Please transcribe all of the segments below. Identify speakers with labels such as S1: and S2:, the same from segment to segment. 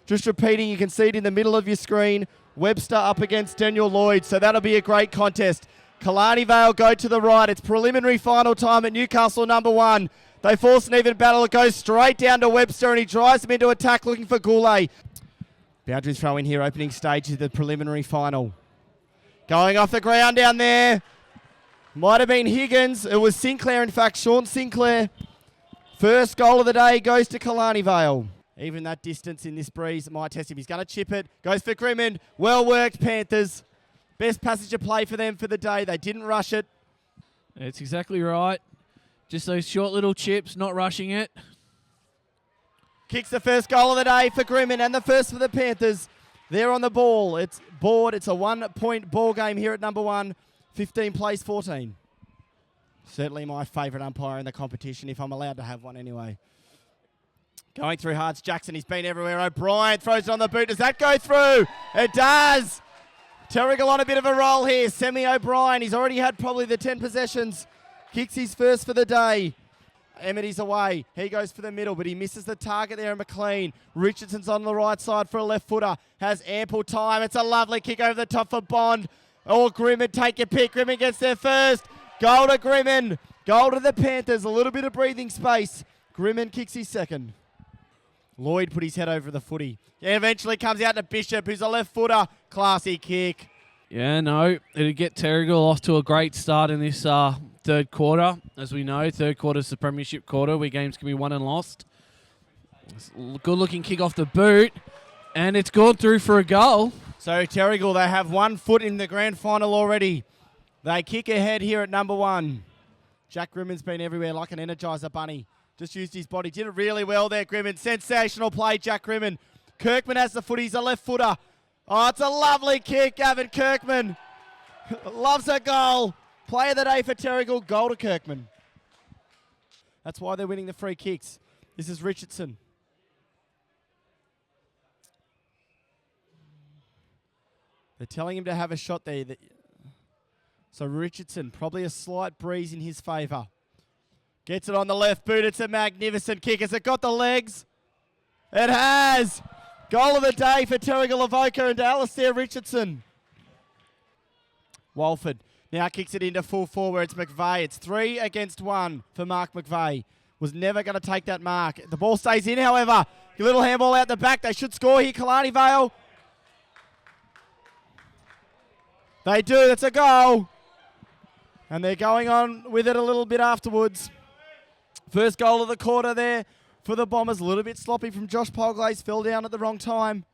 S1: Just repeating, you can see it in the middle of your screen. Webster up against Daniel Lloyd, so that'll be a great contest. Killarney Vale go to the right. It's preliminary final time at Newcastle number 1. They force an even battle. It goes straight down to Webster and he drives them into attack looking for Goulet. Boundaries throw in here, opening stage of the preliminary final. Going off the ground down there. Might have been Higgins. It was Sinclair, in fact, Sean Sinclair. First goal of the day goes to Killarney Vale. Even that distance in this breeze might test him. He's going to chip it. Goes for Grimond. Well worked, Panthers. Best passage of play for them for the day. They didn't rush it.
S2: That's exactly right. Just those short little chips, not rushing it.
S1: Kicks the first goal of the day for Grimond and the first for the Panthers. They're on the ball. It's board. It's a 1-point ball game here at number 1. 15 plays 14. Certainly my favourite umpire in the competition, if I'm allowed to have one anyway. Going through Harts Jackson. He's been everywhere. O'Brien throws it on the boot. Does that go through? It does. Terrigal on a bit of a roll here. Semi O'Brien. He's already had probably the 10 possessions. Kicks his first for the day. Emity's away. He goes for the middle, but he misses the target there. McLean. Richardson's on the right side for a left footer. Has ample time. It's a lovely kick over the top for Bond. Or Grimond, take your pick. Grimond gets there first. Goal to Grimond. Goal to the Panthers. A little bit of breathing space. Grimond kicks his second. Lloyd put his head over the footy. Yeah, eventually comes out to Bishop, who's a left footer. Classy kick.
S2: Yeah, no, it'll get Terrigal off to a great start in this third quarter. As we know, third quarter's the premiership quarter where games can be won and lost. Good looking kick off the boot, and it's gone through for a goal.
S1: So Terrigal, they have 1 foot in the grand final already. They kick ahead here at number 1. Jack Grimond's been everywhere like an Energizer bunny. Just used his body. Did it really well there, Grimond. Sensational play, Jack Grimond. Kirkman has the foot. He's a left footer. Oh, it's a lovely kick, Gavin Kirkman. Loves a goal. Play of the day for Terrigal. Goal to Kirkman. That's why they're winning the free kicks. This is Richardson. They're telling him to have a shot there. So Richardson, probably a slight breeze in his favour. Gets it on the left boot. It's a magnificent kick. Has it got the legs? It has. Goal of the day for Terrigal, Avoca and Alistair Richardson. Walford now kicks it into full forward. It's McVeigh. It's 3 against 1 for Mark McVeigh. Was never going to take that mark. The ball stays in, however. A little handball out the back. They should score here, Killarney Vale. They do. That's a goal. And they're going on with it a little bit afterwards. First goal of the quarter there for the Bombers. A little bit sloppy from Josh Polglaze. Fell down at the wrong time.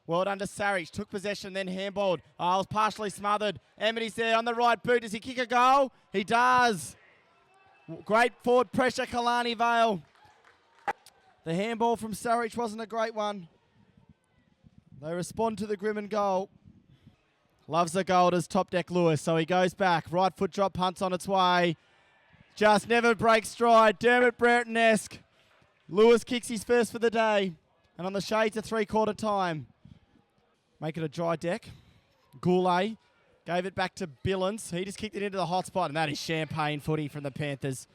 S1: Well done to Sarich. Took possession, then handballed. Oh, it was partially smothered. Amity's there on the right boot. Does he kick a goal? He does. Great forward pressure, Killarney Vale. The handball from Sarich wasn't a great one. They respond to the Grimond goal. Loves the goal as top deck Lewis, so he goes back. Right foot drop, punts on its way. Just never breaks stride. Dermot Brereton-esque. Lewis kicks his first for the day. And on the shades of 3/4 time. Make it a dry deck. Goulet gave it back to Billins. He just kicked it into the hot spot, and that is champagne footy from the Panthers.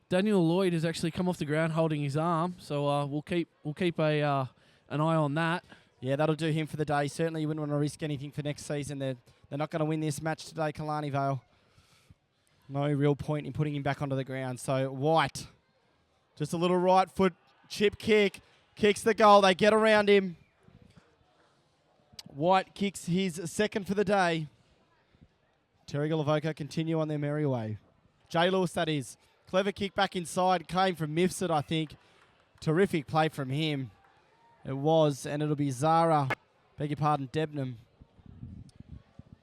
S2: Daniel Lloyd has actually come off the ground holding his arm, so we'll keep an eye on that.
S1: Yeah, that'll do him for the day. Certainly you wouldn't want to risk anything for next season. They're not going to win this match today, Killarney Vale. No real point in putting him back onto the ground. So White, just a little right foot chip kick, kicks the goal. They get around him. White kicks his second for the day. Terrigal Avoca continue on their merry way. Jay Lewis, that is. Clever kick back inside. Came from Mifsud, I think. Terrific play from him. It was, and it'll be Zara, beg your pardon, Debnam,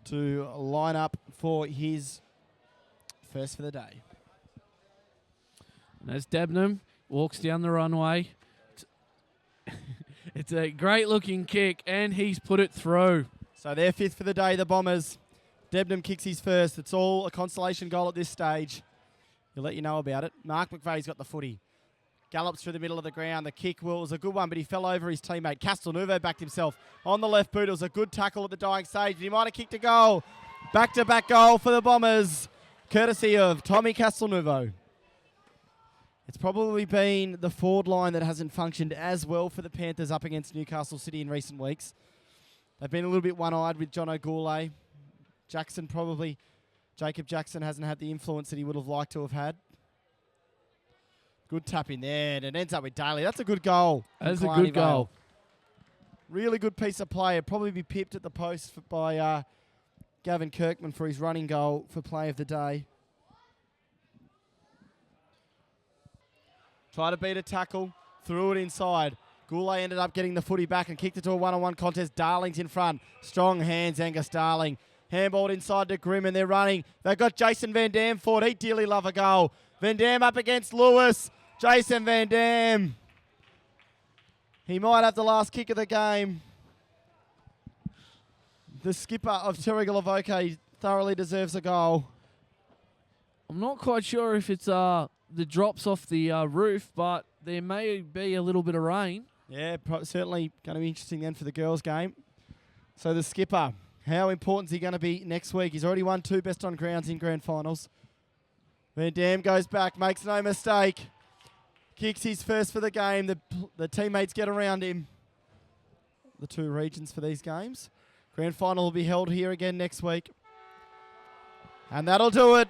S1: to line up for his first for the day.
S2: And as Debnam walks down the runway, it's a great looking kick, and he's put it through.
S1: So they're fifth for the day, the Bombers. Debnam kicks his first. It's all a consolation goal at this stage. He'll let you know about it. Mark McVeigh's got the footy. Gallops through the middle of the ground. The kick was a good one, but he fell over his teammate. Castelnuovo backed himself on the left boot. It was a good tackle at the dying stage. He might have kicked a goal. Back-to-back goal for the Bombers, courtesy of Tommy Castelnuovo. It's probably been the forward line that hasn't functioned as well for the Panthers up against Newcastle City in recent weeks. They've been a little bit one-eyed with John O'Gourlay. Jacob Jackson hasn't had the influence that he would have liked to have had. Good tap in there, and it ends up with Daly. That's a good goal.
S2: That's a good goal.
S1: Really good piece of play. It'd probably be pipped at the post by Gavin Kirkman for his running goal for play of the day. Try to beat a tackle, threw it inside. Goulet ended up getting the footy back and kicked it to a one-on-one contest. Darling's in front. Strong hands, Angus Darling. Handballed inside to Grimm, and they're running. They've got Jason Van Dam for it. He'd dearly love a goal. Van Dam up against Lewis. Jason Van Dam. He might have the last kick of the game. The skipper of Terrigal Avoca thoroughly deserves a goal.
S2: I'm not quite sure if it's the drops off the roof, but there may be a little bit of rain.
S1: Yeah, certainly going to be interesting then for the girls' game. So the skipper, how important is he going to be next week? He's already won 2 best on grounds in grand finals. Van Dam goes back, makes no mistake. Kicks his first for the game. The teammates get around him. The 2 regions for these games. Grand final will be held here again next week. And that'll do it.